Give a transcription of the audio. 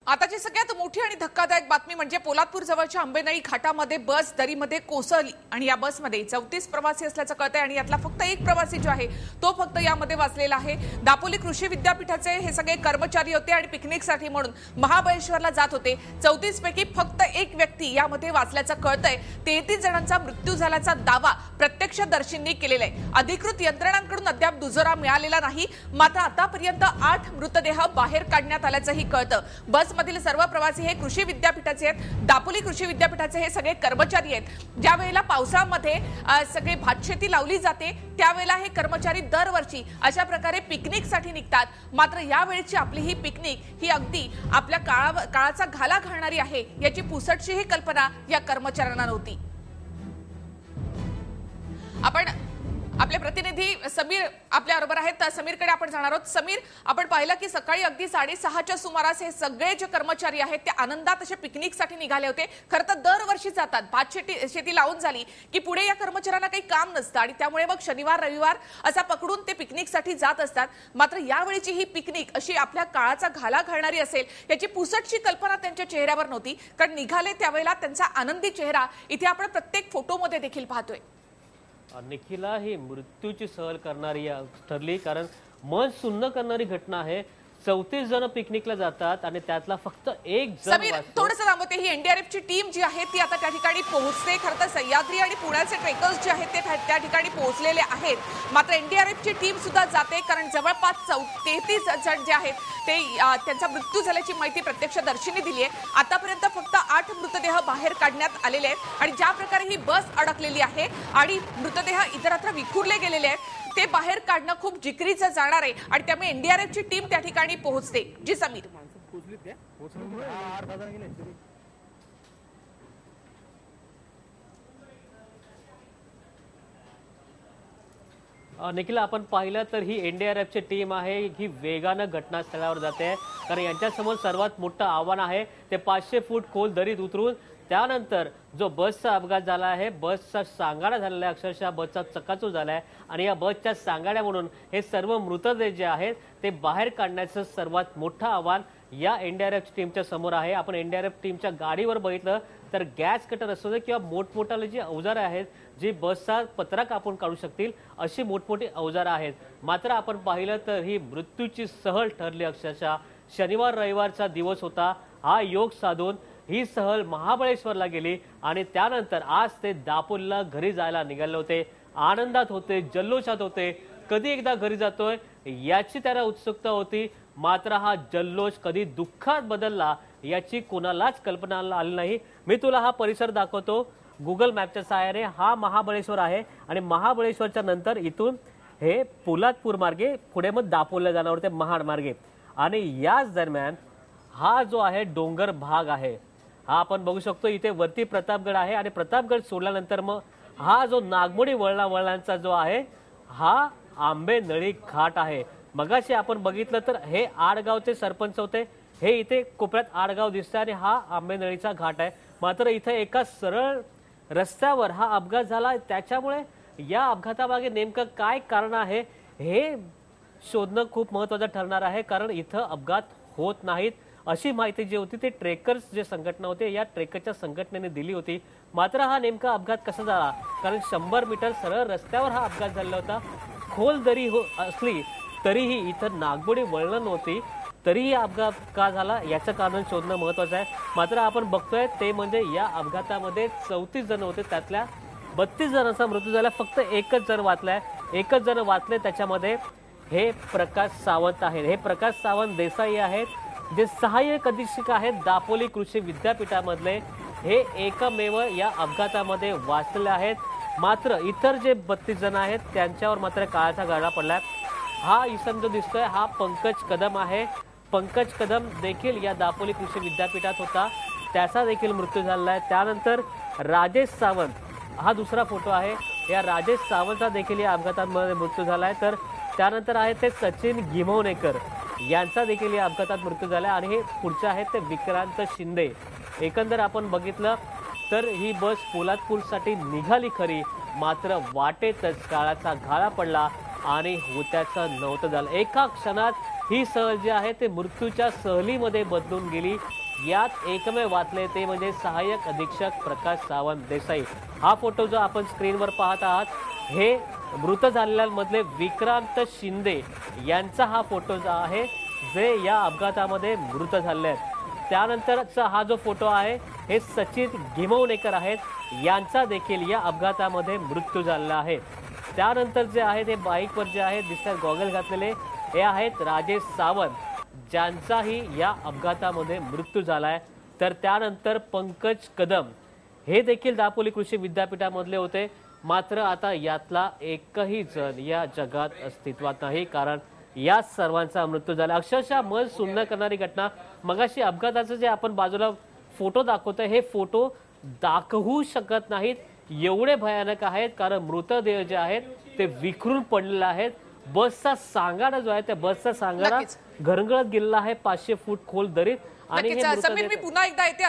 आताची सगळ्यात मोठी आणि धक्कादायक बातमी म्हणजे पोलादपूर जवळच्या आंबेनळी घाटामध्ये बस दरीमध्ये कोसळली आणि या बसमध्ये 34 प्रवासी असल्याचं कळतंय आणि यातला फक्त एक प्रवासी जो आहे तो फक्त यामध्ये वाचलेला आहे। दापोली कृषी विद्यापीठाचे हे सगळे कर्मचारी होते आणि पिकनिकसाठी म्हणून महाबळेश्वरला जात होते। 34 पैकी फक्त एक व्यक्ती यामध्ये वाचल्याचं कळतंय। 33 जणांचा मृत्यू झाल्याचा दावा प्रत्यक्षदर्शींनी केलेला आहे। अधिकृत यंत्रणांकडून अद्याप दुजोरा मिळालेला नाही, मात्र आतापर्यंत 8 मृतदेह बाहेर काढण्यात आल्याचंही कळतं। बस मधील सर्व प्रवासी हे कृषी विद्यापीठाचे आहेत। दापोली कृषी विद्यापीठाचे हे सगळे कर्मचारी आहेत। ज्या वेळेला पावसामध्ये सगळे भातशेती लावली जाते त्यावेळेला हे कर्मचारी दरवर्षी अशा प्रकारे पिकनिकसाठी निघतात। मात्र यावेळची आपली ही पिकनिक ही अगदी आपल्या काळाचा घाला घालणारी आहे याची पुसटशीही कल्पना या कर्मचाऱ्यांना नव्हती। आपण आपले प्रतिनिधी समीर आपल्या बरोबर आहेत। समीरकडे आपण जाणार आहोत। समीर, आपण पाहिलं की सकाळी अगदी 6:30च्या सुमारास हे सगळे जे कर्मचारी आहेत ते आनंदात असे पिकनिकसाठी निघाले होते। खरं तर दरवर्षी जातात, भातशेती लावून झाली की पुढे या कर्मचाऱ्यांना काही काम नसतं आणि त्यामुळे मग शनिवार रविवार असा पकडून ते पिकनिकसाठी जात असतात। मात्र यावेळीची ही पिकनिक अशी आपल्या काळाचा घाला घालणारी असेल याची पुसटशी कल्पना त्यांच्या चेहऱ्यावर नव्हती, कारण निघाले त्यावेळेला त्यांचा आनंदी चेहरा इथे आपण प्रत्येक फोटोमध्ये देखील पाहतोय। निखिला ही मृत्यूची सहल करणारी ठरली, कारण मन सुन्न करणारी घटना आहे। 34 जण पिकनिकला जातात आणि त्यातला फक्त एक जण समीर, थोडंसं थांबते। ही एनडीआरएफची टीम जी आहे ती आता त्या ठिकाणी पोहोचते। खरं तर सह्याद्री आणि पुण्याचे ट्रेकर्स जे आहेत ते त्या ठिकाणी पोहोचलेले आहेत। मात्र एनडीआरएफची टीम सुद्धा जाते, कारण जवळपास 33 जण जे आहेत ते त्यांचा मृत्यू झाल्याची माहिती प्रत्यक्षदर्शींनी दिली आहे। आतापर्यंत फक्त 8 मृतदेह बाहेर काढण्यात आलेले आहेत आणि ज्या प्रकारे ही बस अडकलेली आहे आणि मृतदेह इतरत्र विखुरले गेलेले आहेत ते बाहेर काढणं खूप जिकरीचं जाणार आहे आणि त्यामुळे एनडीआरएफची टीम त्या ठिकाणी पोहोचते। जी समीर, निखिला आपण पाहिलं तर ही एनडीआरएफची टीम आहे ही वेगानं घटनास्थळावर जाते, कारण यांच्यासमोर सर्वात मोठं आव्हान आहे ते 500 फूट खोल दरीत उतरून त्यानंतर जो बसचा अपघात झाला आहे, बसचा सांगाडा झालेला आहे, अक्षरशः बसचा चक्काचूर झाला आहे आणि या बसच्या सांगाड्या म्हणून हे सर्व मृतदेह जे आहेत ते बाहेर काढण्याचं सर्वात मोठं आव्हान या एनडीआरएफ टीमच्या समोर आहे। आपण एनडीआरएफ टीमच्या गाडीवर बघितलं तर गॅस कटर असू दे किंवा मोठमोठाले जी अवजारं आहेत जी बसचा पत्रा कापून काढू शकतील अशी मोठमोठी अवजारं आहेत। मात्र आपण पाहिलं तर ही मृत्यूची सहल ठरली। अक्षरशः शनिवार रविवारचा दिवस होता, हा योग साधून ही सहल महाबळेश्वरला गेली आणि त्यानंतर आज ते दापोलीला घरी जायला निघाले होते। आनंदात होते, जल्लोषात होते, कधी एकदा घरी जातोय याची त्याला उत्सुकता होती। मात्र हा जल्लोष कधी दुःखात बदलला याची कोणालाच कल्पना आली नाही। मी तुला हा परिसर दाखवतो गुगल मॅपच्या सहाय्याने। हा महाबळेश्वर आहे आणि महाबळेश्वरच्या नंतर इथून हे पोलादपूर मार्गे पुढे मग दापोलीला जाणार होते महाड मार्गे आणि याच दरम्यान हा जो आहे डोंगर भाग आहे, हा आपण बघू शकतो। इथे वरती प्रतापगड आहे आणि प्रतापगड सोडल्यानंतर मग हा जो नागमोडी वळणाचा जो आहे हा आंबेनळी घाट आहे। मगाशी आपण बघितलं तर हे आडगावचे सरपंच होते, हे इथे कोपऱ्यात आडगाव दिसतंय आणि हा आंबेनळीचा घाट आहे। मात्र इथे एका सरळ रस्त्यावर हा अपघात झाला, त्याच्यामुळे या अपघातामागे नेमकं काय कारण आहे हे शोधणं खूप महत्त्वाचं ठरणार आहे, कारण इथं अपघात होत नाहीत अशी माहिती जी होती ते ट्रेकर्स जे संघटना होते या ट्रेकरच्या संघटनेने दिली होती। मात्र हा नेमका अपघात कसा झाला, कारण 100 मीटर सरळ रस्त्यावर हा अपघात झाला होता। खोल दरी असली तरीही इथं नागमोडी वळणं नव्हती, तरीही अपघात का झाला याचं कारण शोधणं महत्त्वाचं आहे। मात्र आपण बघतोय ते म्हणजे या अपघातामध्ये 34 जण होते, त्यातल्या 32 जणांचा मृत्यू झाला, फक्त एकच जण वाचलाय। एकच जण वाचले त्याच्यामध्ये हे प्रकाश सावंत आहेत। हे प्रकाश सावंत देसाई आहेत जे सहाय्यक अधीक्षक आहेत दापोली कृषी विद्यापीठामधले, हे एकमेव या अपघातामध्ये वाचलेले आहेत। मात्र इतर जे 32 जण आहेत त्यांच्यावर मात्र काळाचा गाडा पडलाय। हा इसम जो दिसतोय हा पंकज कदम आहे। पंकज कदम देखील या दापोली कृषी विद्यापीठात होता, त्याचा देखील मृत्यू झालेला आहे। त्यानंतर राजेश सावंत, हा दुसरा फोटो आहे, या राजेश सावंतचा देखील या अपघातामध्ये मृत्यू झालाय। तर त्यानंतर आहे ते सचिन गिमवणेकर, यांचा देखील या अपघातात मृत्यू झाला आणि हे पुढचे आहेत ते विक्रांत शिंदे। एकंदर आपण बघितलं तर ही बस पोलादपूरसाठी निघाली खरी, मात्र वाटेतच काळाचा घाला पडला आणि होत्याचं नव्हतं झालं। एका क्षणात ही सहल जी आहे ते मृत्यूच्या सहलीमध्ये बदलून गेली। यात एकमेव वाचले ते म्हणजे सहाय्यक अधीक्षक प्रकाश सावंत देसाई। हा फोटो जो आपण स्क्रीनवर पाहत आहात हे मृत झालेल्यांमधले विक्रांत शिंदे यांचा हा फोटो जो आहे जे या अपघातामध्ये मृत झाले आहेत। त्यानंतरचा हा जो फोटो आहे हे सचिन घिमवणेकर आहेत, यांचा देखील या अपघातामध्ये मृत्यू झालेला आहे। त्यानंतर जे आहे ते बाईकवर जे आहे दिसतात गॉगल घातलेले हे आहेत राजेश सावंत, ज्यांचाही या अपघातामध्ये मृत्यू झाला आहे। तर त्यानंतर पंकज कदम हे देखील दापोली कृषी विद्यापीठामधले होते, मात्र आता यातला एकही जण या जगात अस्तित्वात नाही, कारण या सर्वांचा मृत्यू झाला। अक्षरशः मन सुन्न करणारी घटना। मगाशी अपघाताचं जे आपण बाजूला फोटो दाखवतोय हे फोटो दाखवू शकत नाहीत, एवढे भयानक आहेत, कारण मृतदेह जे आहेत ते विखरून पडलेले आहेत। बसचा सांगाडा जो आहे त्या बसचा सांगाडा घरंगळत गेलेला आहे 500 फूट खोल दरीत। आणि हे समीर, मी पुन्हा एकदा येते